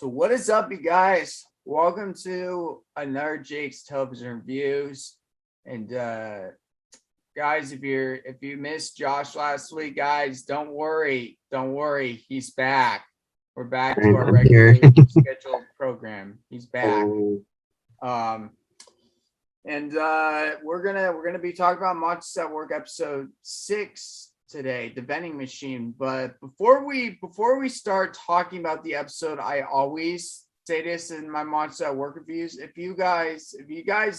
So what is up, you guys? Welcome to another Jake's Television Reviews. And guys, if you missed Josh last week, guys, don't worry, he's back. We're back to our regularly scheduled program. He's back. And we're gonna be talking about Monsters at Work episode 6 today, the vending machine. But before we start talking about the episode, I always say this in my Monsters at Work reviews. If you guys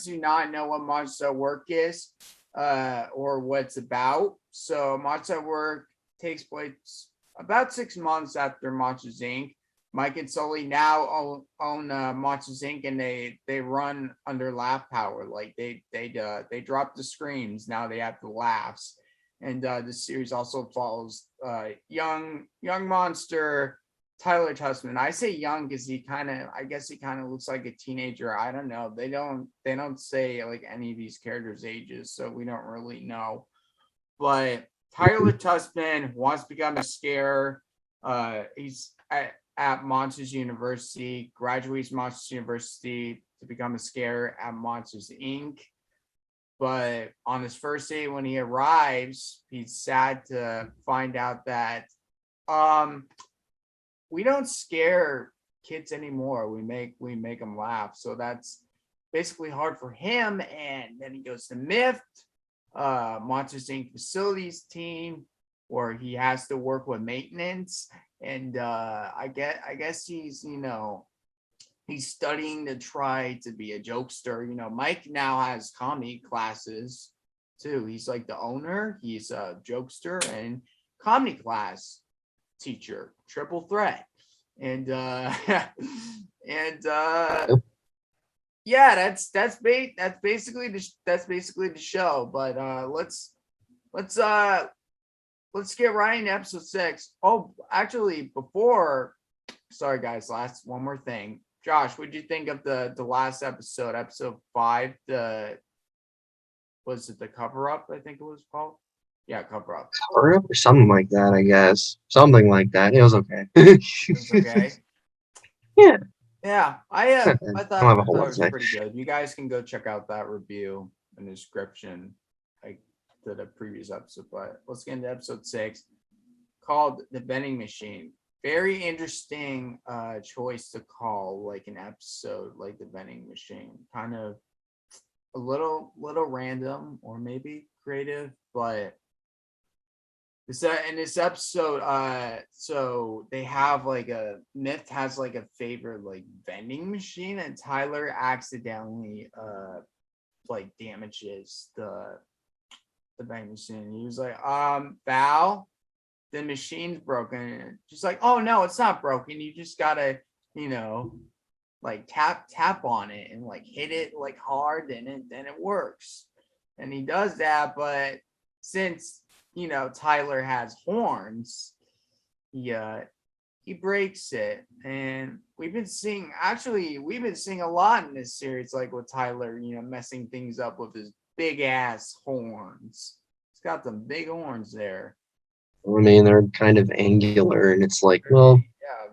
do not know what Monsters at Work is, or what it's about, so Monsters at Work takes place about 6 months after Monsters Inc. Mike and Sully now own Monsters Inc. and they run under laugh power. Like they drop the screams, now they have the laughs. And the series also follows young monster Tyler Tussman. I say young because he kind of looks like a teenager. I don't know. They don't say like any of these characters' ages, so we don't really know. But Tyler Tussman wants to become a scarer. He's at Monsters University, graduates Monsters University to become a scarer at Monsters Inc. But on his first day when he arrives, he's sad to find out that we don't scare kids anymore. We make them laugh. So that's basically hard for him. And then he goes to MIFT, Monsters Inc. facilities team, where he has to work with maintenance. And I guess he's studying to try to be a jokester. Mike now has comedy classes too. He's like the owner. He's a jokester and comedy class teacher, triple threat. And yeah, that's basically the show. But let's get right into episode 6. Oh, actually, sorry guys, one more thing. Josh, what did you think of the last episode 5? Was it the cover up? I think it was called. Yeah, cover up. Cover up or something like that, I guess. Something like that. It was okay. It's okay. Yeah. Yeah, I thought it was pretty good. You guys can go check out that review in the description, like to the previous episode. But let's get into episode 6, called The Vending Machine. Very interesting choice to call like an episode like The Vending Machine. Kind of a little random or maybe creative, but in this episode, so they have like Myth has like a favorite like vending machine, and Tyler accidentally like damages the vending machine. He was like, Val, the machine's broken. She's like, oh no, it's not broken. You just gotta, like tap on it and like hit it like hard, and it works. And he does that, but since Tyler has horns, he breaks it. And we've been seeing a lot in this series, like with Tyler, messing things up with his big ass horns. He's got some big horns there. I mean, they're kind of angular, and it's like, well, yeah,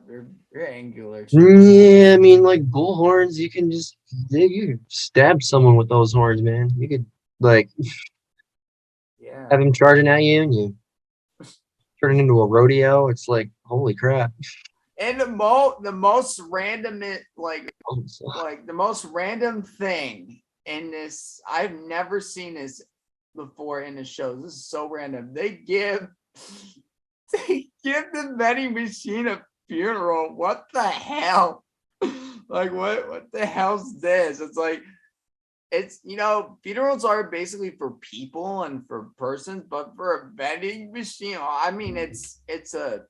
they're angular. Yeah, I mean, like bull horns, you can stab someone with those horns, man. You could like have him charging at you, and you turn it into a rodeo. It's like, holy crap. And the most random the most random thing in this, I've never seen this before in the show. This is so random. They give the vending machine a funeral. What the hell? Like what the hell's this? It's like, it's funerals are basically for people and for persons, but for a vending machine, I mean, it's a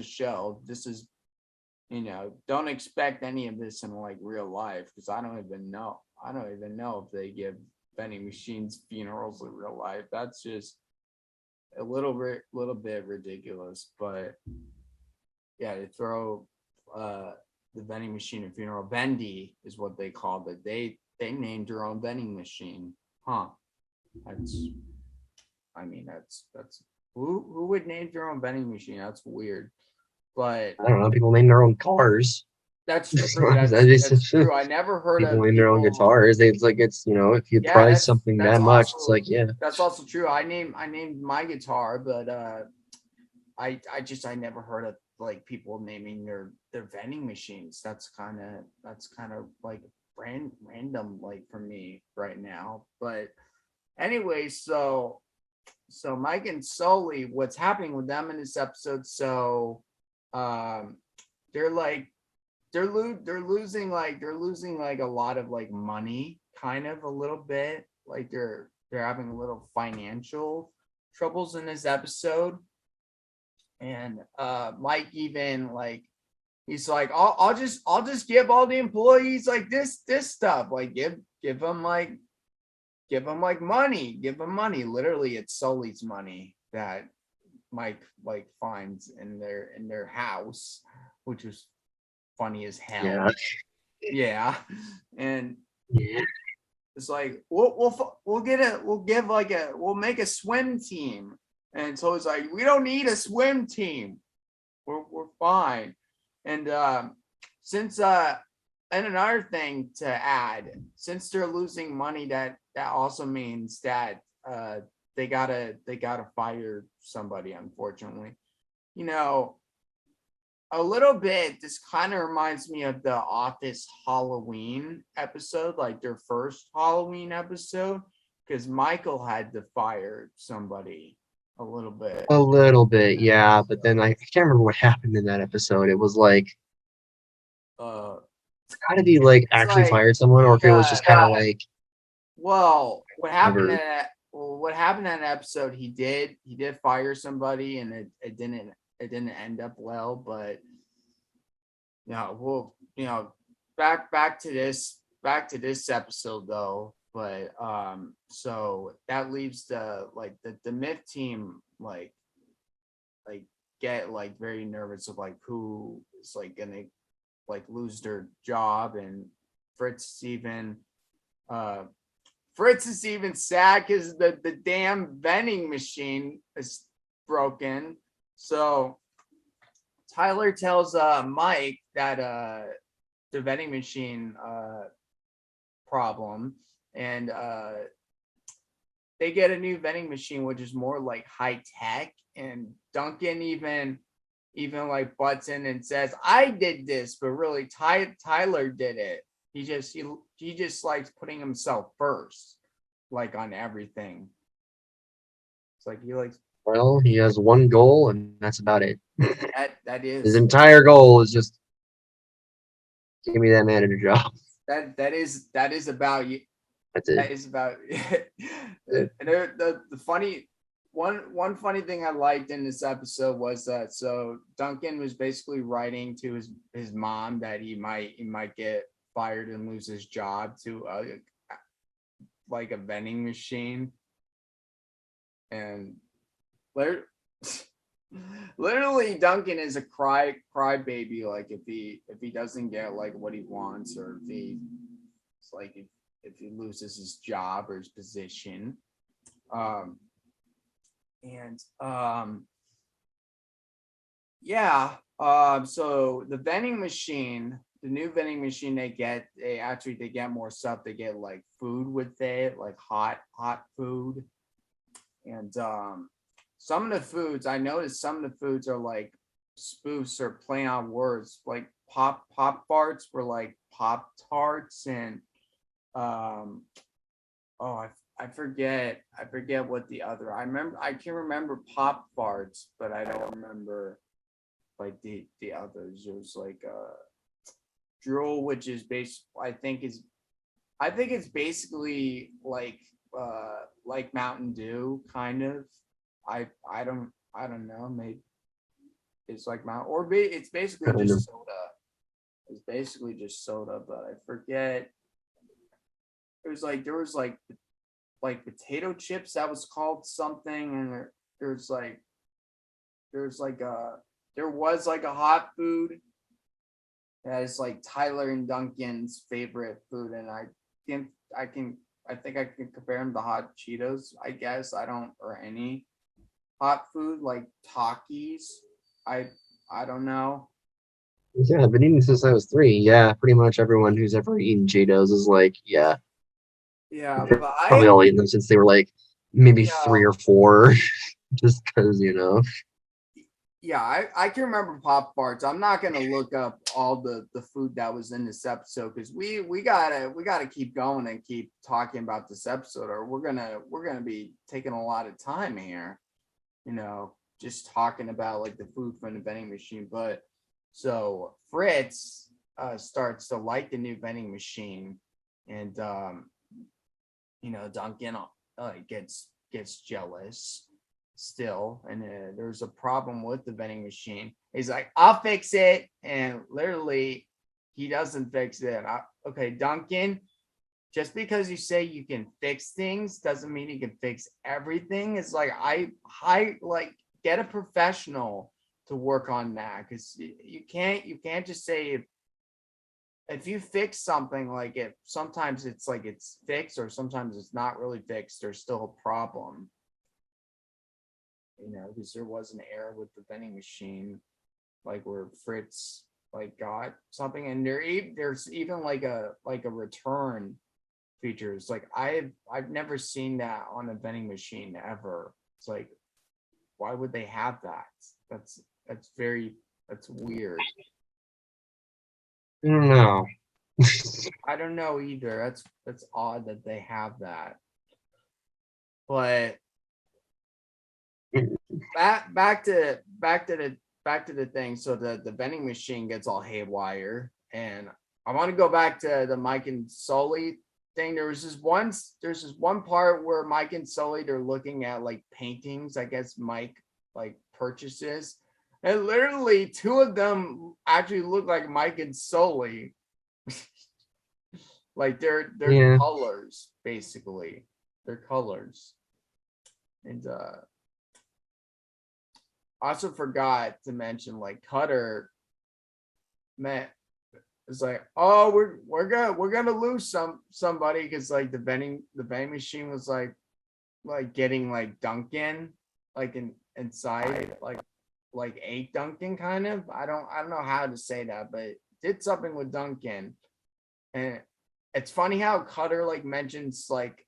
show. This is, don't expect any of this in like real life, because I don't even know if they give vending machines funerals in real life. That's just a little bit ridiculous. But yeah, they throw the vending machine and funeral. Vendy is what they called it. They named their own vending machine. Huh. That's who would name their own vending machine? That's weird. But I don't know, people name their own cars. That's true. That's true. I never heard people of name their own guitars. It's like it's if you price something that much, it's like That's also true. I named my guitar, but I never heard of like people naming their vending machines. That's kind of like random like for me right now. But anyway, so Mike and Sully, what's happening with them in this episode? So they're like they're losing like a lot of like money, kind of a little bit. Like they're having a little financial troubles in this episode. And Mike even like he's like, I'll just give all the employees like this stuff. Like give them like money. Give them money. Literally, it's Sully's money that Mike like finds in their house, which was funny as hell. Yeah. And it's like we'll make a swim team. And so it's like, we don't need a swim team. We're fine. And since and another thing to add, since they're losing money, that also means that they gotta fire somebody, unfortunately. A little bit, this kind of reminds me of the Office Halloween episode, like their first Halloween episode, because Michael had to fire somebody a little bit, yeah. But then I can't remember what happened in that episode. It was like it's got to be like actually fired someone, or if it was just kind of like what happened in that episode, he did fire somebody, and it didn't end up well. But back to this episode though. But so that leaves the myth team like get like very nervous of like who is like gonna like lose their job. And Fritz is even sad because the damn vending machine is broken. So Tyler tells Mike that the vending machine problem, and they get a new vending machine which is more like high tech. And Duncan even like butts in and says, I did this, but really Tyler did it. He just likes putting himself first, like on everything. It's like he likes. Well, he has one goal, and that's about it. That is his entire goal is just give me that manager job. That is about you. That's it. That is about the funny one funny thing I liked in this episode was that so Duncan was basically writing to his mom that he might get fired and lose his job to like a vending machine. And literally Duncan is a cry baby, like if he doesn't get like what he wants, or if he loses his job or his position. So the vending machine, the new vending machine they get more stuff. They get like food with it, like hot food. And some of the foods, I noticed some of the foods are like spoofs or play on words. Like pop farts were like Pop Tarts, and I forget what the other. I can remember Pop Farts, but I don't remember like the others. There's like drool, which is I think it's basically like Mountain Dew, kind of. I don't know, maybe it's like it's basically just soda. It's basically just soda, but I forget. There was like potato chips that was called something, and there was like a hot food that is like Tyler and Duncan's favorite food, and I think I can compare them to hot Cheetos, I guess. Or any hot food like Takis. I don't know. Yeah, I've been eating since I was 3. Yeah, pretty much everyone who's ever eaten Cheetos is like, yeah, Yeah, but probably all eaten them since they were like maybe yeah, 3 or 4, just because I can remember Pop Tarts. I'm not gonna look up all the food that was in this episode because we gotta keep going and keep talking about this episode, or we're gonna be taking a lot of time here, just talking about like the food from the vending machine. But so Fritz starts to like the new vending machine, and Duncan gets jealous still, and there's a problem with the vending machine. He's like, I'll fix it, and literally he doesn't fix it. Okay, Duncan, just because you say you can fix things doesn't mean you can fix everything. It's like I like get a professional to work on that, because you can't just say if you fix something, like it sometimes it's like it's fixed, or sometimes it's not really fixed, there's still a problem, because there was an error with the vending machine, like where Fritz like got something, and there's even like a return features. Like I've never seen that on a vending machine ever. It's like, why would they have that? That's weird. I don't know. I don't know either. That's odd that they have that. But back to the thing. So the vending machine gets all haywire, and I want to go back to the Mike and Sully thing. There's this one part where Mike and Sully, they're looking at like paintings, I guess Mike like purchases, and literally two of them actually look like Mike and Sully. Like they're Yeah. colors, basically. They're colors. And also forgot to mention, like, Cutter met is like, oh, we're gonna lose somebody, because like the vending machine was like getting like Duncan like inside, like ate Duncan, kind of. I don't know how to say that, but it did something with Duncan. And it's funny how Cutter like mentions like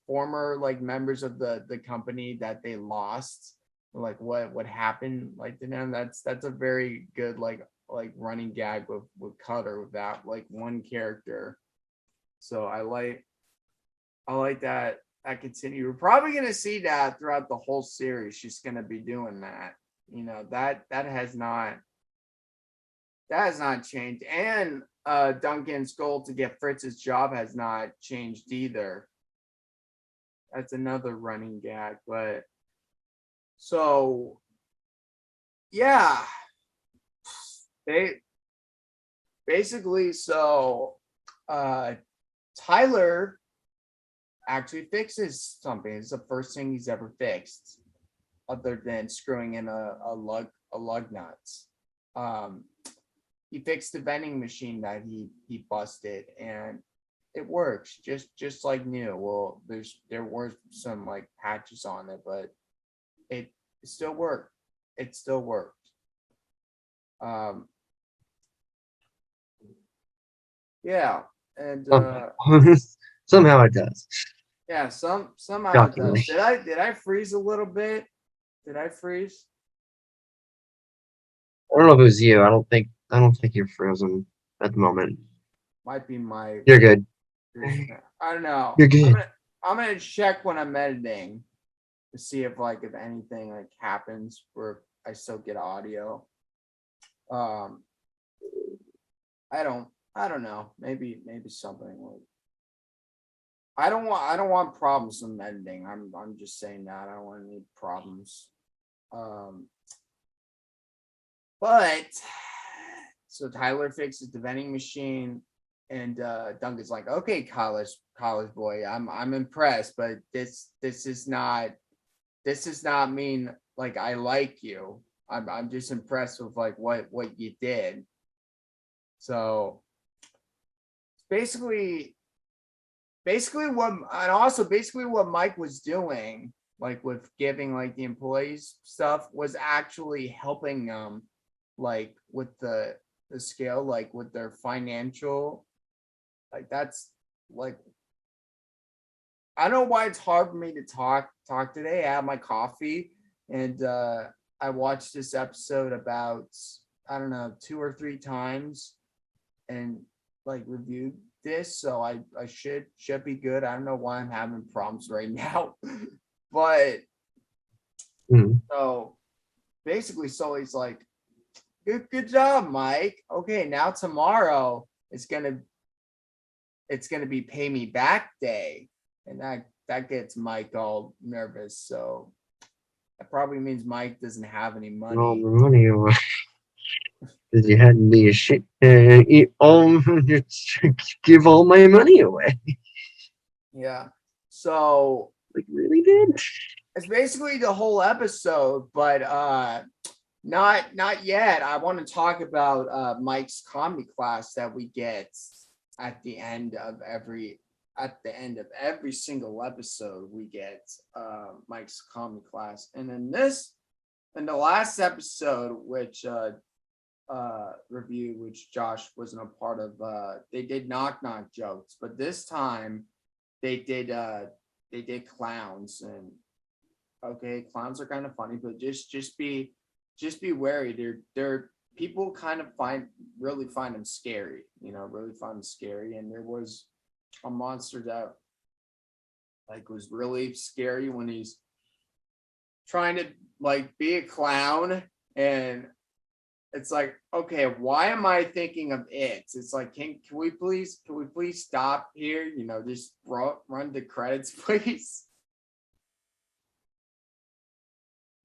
former like members of the company that they lost, like what happened like to them. That's a very good like running gag with Cutter, with that like one character. So I like that continue. We're probably gonna see that throughout the whole series. She's gonna be doing that. That has not changed. And Duncan's goal to get Fritz's job has not changed either. That's another running gag. But so yeah, they basically, so Tyler actually fixes something. It's the first thing he's ever fixed, other than screwing in a lug nuts. He fixed the vending machine that he busted, and it works just like new. Well, there were some like patches on it, but it still worked. It still worked. Yeah, and Somehow it does. yeah, somehow it Shockingly. does. Did I freeze a little bit? Did I freeze? I don't know if it was you. I don't think you're frozen at the moment. Might be my. You're good. I don't know. You're good. I'm gonna check when I'm editing to see if anything like happens where I still get audio. I don't know. Maybe something like, I don't want problems in editing. I'm just saying that I don't want any problems. But so Tyler fixes the vending machine, and Duncan's like, okay, college boy, I'm impressed, but this is not mean like I like you. I'm just impressed with like what you did. So basically what Mike was doing, like with giving like the employees stuff, was actually helping them like with the the scale, like with their financial, like that's like, I don't know why it's hard for me to talk today. I had my coffee and I watched this episode about, I don't know, 2 or 3 times and like reviewed this, so I should be good. I don't know why I'm having problems right now. But so basically Sully's like, good job, Mike. Okay, now tomorrow it's gonna be pay me back day. And that gets Mike all nervous. So that probably means Mike doesn't have any money. All the money away. Because you had to be a shit. Give all my money away. Yeah. So like, really, dude? It's basically the whole episode, but not yet. I want to talk about Mike's comedy class that we get at the end of every single episode. We get Mike's comedy class, and in the last episode, which review, which Josh wasn't a part of, they did knock jokes, but this time they did clowns. And okay, clowns are kind of funny, but just be wary. They're people kind of really find them scary, really find them scary. And there was a monster that like was really scary when he's trying to like be a clown, and it's like, okay, why am I thinking of it? It's like, can we please stop here? Just run the credits, please.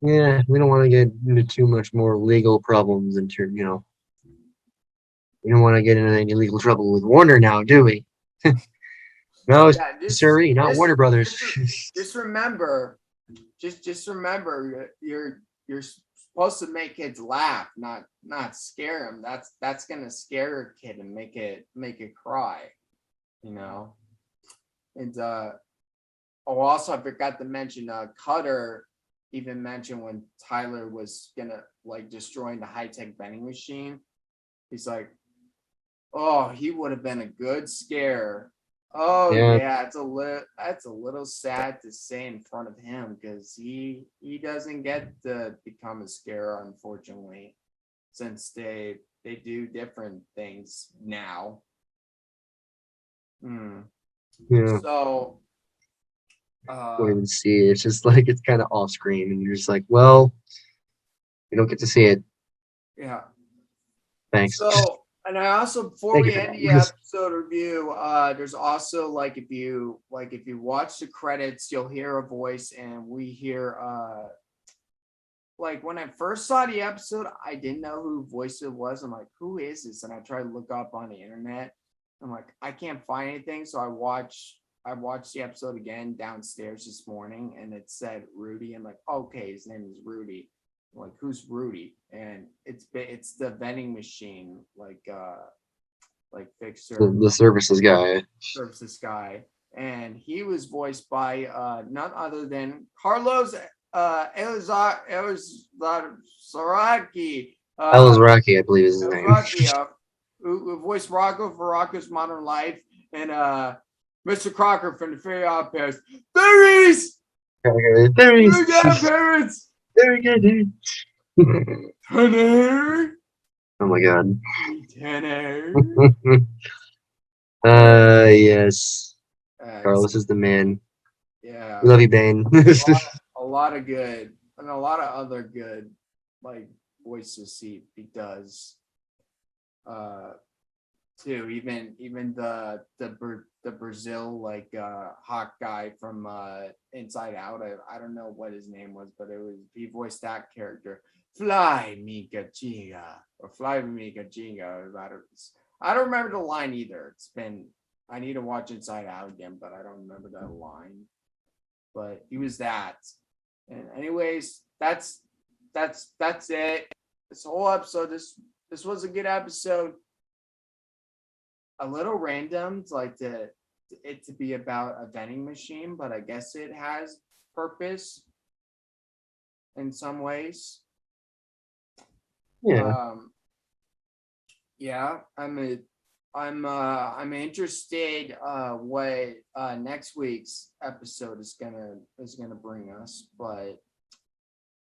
Yeah, we don't want to get into too much more legal problems we don't want to get into any legal trouble with Warner now, do we? No, yeah, sorry, not Warner Brothers. Just remember, you're supposed to make kids laugh, not scare them. That's gonna scare a kid and make it cry, And also I forgot to mention, Cutter even mentioned when Tyler was gonna like destroying the high-tech vending machine. He's like, oh, he would have been a good scare. Oh yeah, that's a little sad to say in front of him, because he doesn't get to become a scare, unfortunately, since they do different things now. Yeah. So don't even see it. It's just like, it's kind of off screen, and you're just like, well, you don't get to see it. Yeah. Thanks. So, and I also, before we end the episode review, there's also like, if you watch the credits, you'll hear a voice, and we hear like when I first saw the episode, I didn't know who voice it was. I'm like, who is this? And I tried to look up on the internet. I'm like, I can't find anything. So I watched the episode again downstairs this morning, and it said Rudy. I'm like, okay, his name is Rudy. I'm like, who's Rudy? And it's the vending machine, like fixer, the services guy. And he was voiced by none other than Carlos Elizaraki. Elizaraki, I believe is his name. Who voiced Rocco for Rocco's Modern Life, and Mr. Crocker from the Fairy Odd Parents. Fairies! Fairies! You got parents! Very good. Turner! Oh my god. Turner! Yes. Carlos is the man. Yeah. We love you, Bane. a lot of good, and a lot of other good, like, voices he does. Too, even the Brazil, like, hawk guy from Inside Out. I don't know what his name was, but he voiced that character. Fly me Gajiga, or Fly me Gajiga. I don't remember the line either. I need to watch Inside Out again, but I don't remember that line. But he was that. And anyways, that's it. This whole episode, this was a good episode. A little random, like it to be about a vending machine, but I guess it has purpose in some ways. Yeah. Yeah, I'm interested what next week's episode is gonna bring us. But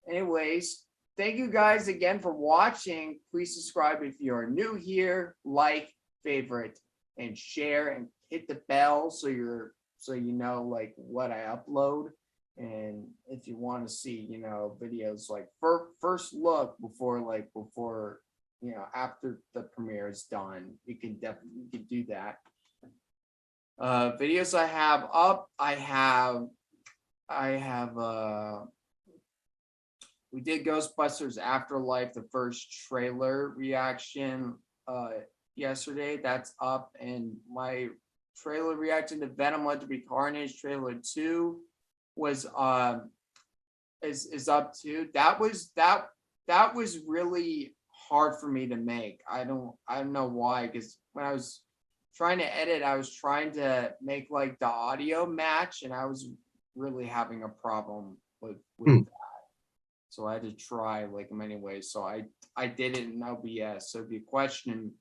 anyways, thank you guys again for watching. Please subscribe if you're new here, like, favorite, and share, and hit the bell so you know like what I upload. And if you want to see, videos like first look before after the premiere is done, you can do that. Videos I have up, I have we did Ghostbusters Afterlife, the first trailer reaction yesterday. That's up, and my trailer reaction to Venom Let There Be Carnage trailer 2 was is up too. That was really hard for me to make. I don't know why, because when I was trying to edit, I was trying to make like the audio match, and I was really having a problem with that. So I had to try like many ways. So I did it in OBS. So if you question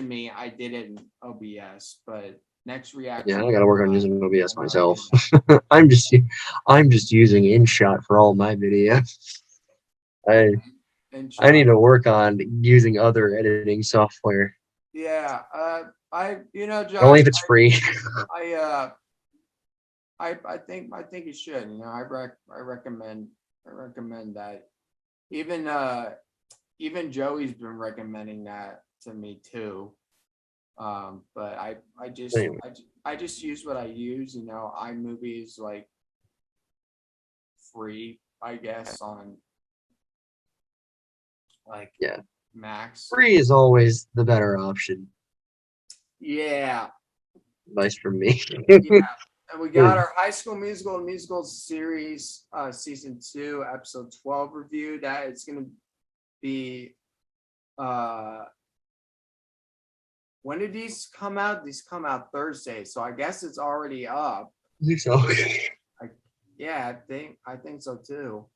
me, I did it in OBS. But next reaction. Yeah, I gotta work on using OBS myself. I'm just using InShot for all my videos. I need to work on using other editing software. Yeah, Josh, only if it's free. I think you should. I recommend that. Even Joey's been recommending that to me too. But I just use what I use. iMovie is like free, I guess, on like Max. Free is always the better option. Yeah. Advice from me. Yeah. And we got our High School Musical series, season 2, episode 12 review. That it's gonna be when did these come out? These come out Thursday, so I guess it's already up. I think so. Yeah, I think so too.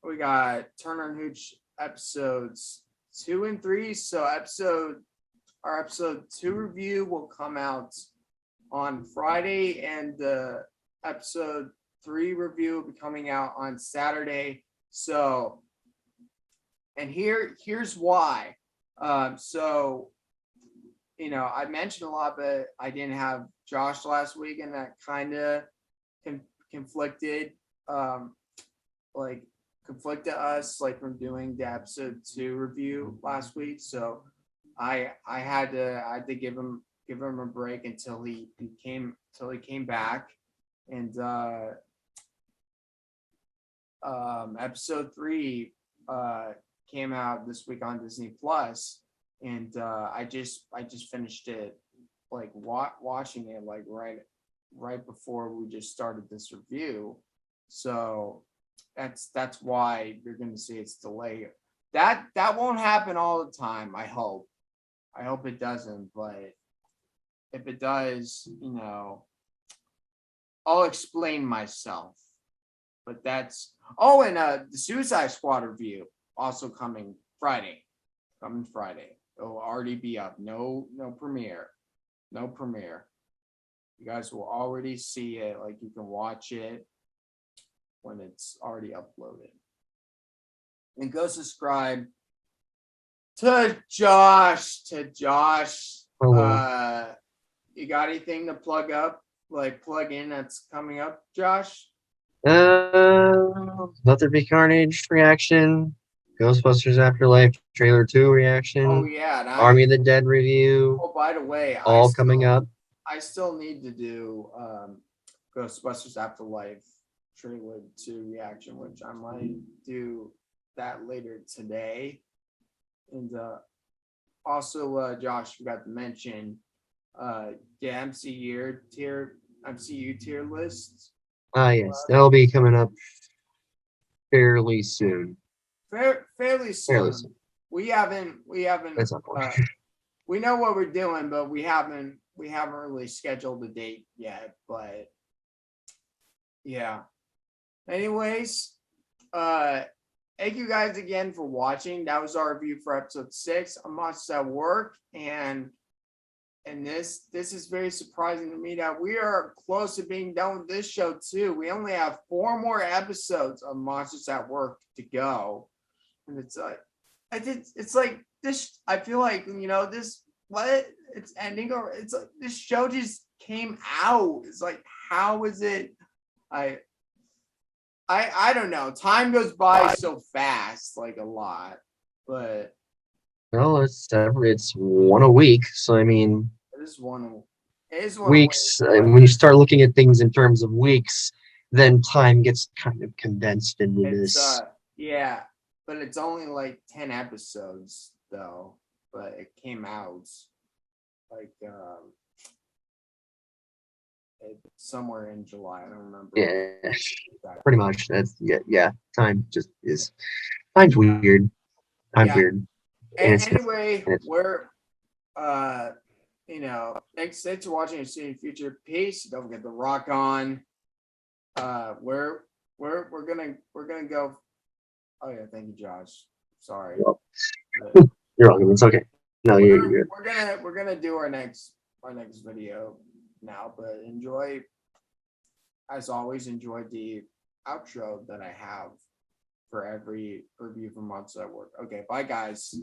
We got Turner Hooch episodes 2 and 3. So our episode 2 review will come out on Friday, and the episode 3 review will be coming out on Saturday. So, and here's why. So, I mentioned a lot, but I didn't have Josh last week, and that kind of conflicted us from doing the episode 2 review last week. So I had to give him a break until he came back. And episode 3 came out this week on Disney Plus, and I just finished it, watching it right before we just started this review. So that's why you're going to see it's delayed. That won't happen all the time. I hope it doesn't, but if it does, I'll explain myself. But that's and the Suicide Squad review also coming Friday. It'll already be up. No premiere. You guys will already see it. You can watch it when it's already uploaded. And go subscribe to Josh. You got anything to plug in that's coming up, Josh? Let There Be Carnage reaction, Ghostbusters Afterlife trailer 2 reaction. Oh yeah, Army of the Dead review. Oh, by the way, all coming up. I still need to do Ghostbusters Afterlife trailer 2 reaction, which I might do that later today. And also, Josh forgot to mention the MCU tier list. Yes, that'll be coming up fairly soon. Fairly soon. We haven't. That's not we know what we're doing, but we haven't really scheduled a date yet. But yeah. Anyways, thank you guys again for watching. That was our review for episode 6. I'm Monsters at Work, and this is very surprising to me that we are close to being done with this show too. We only have 4 more episodes of Monsters at Work to go, and it's like it's like this. I feel like this it's ending, or it's like this show just came out. It's like, how is it? I don't know. Time goes by so fast, like a lot, but well, it's one a week. So I mean, it is one. It is one weeks. week, When you start looking at things in terms of weeks, then time gets kind of condensed into this. Yeah, but it's only like 10 episodes though. But it came out like somewhere in July. I don't remember. Yeah, pretty much. That's yeah. Time's weird. Time's weird. Anyway, we're thanks for watching and seeing future. Peace. Don't forget to rock on. We're gonna go. Oh yeah, thank you, Josh. Sorry. You're wrong. It's okay. No, you're good. We're gonna do our next video now, but as always, enjoy the outro that I have for every review from Monsters at Work. Okay, bye guys.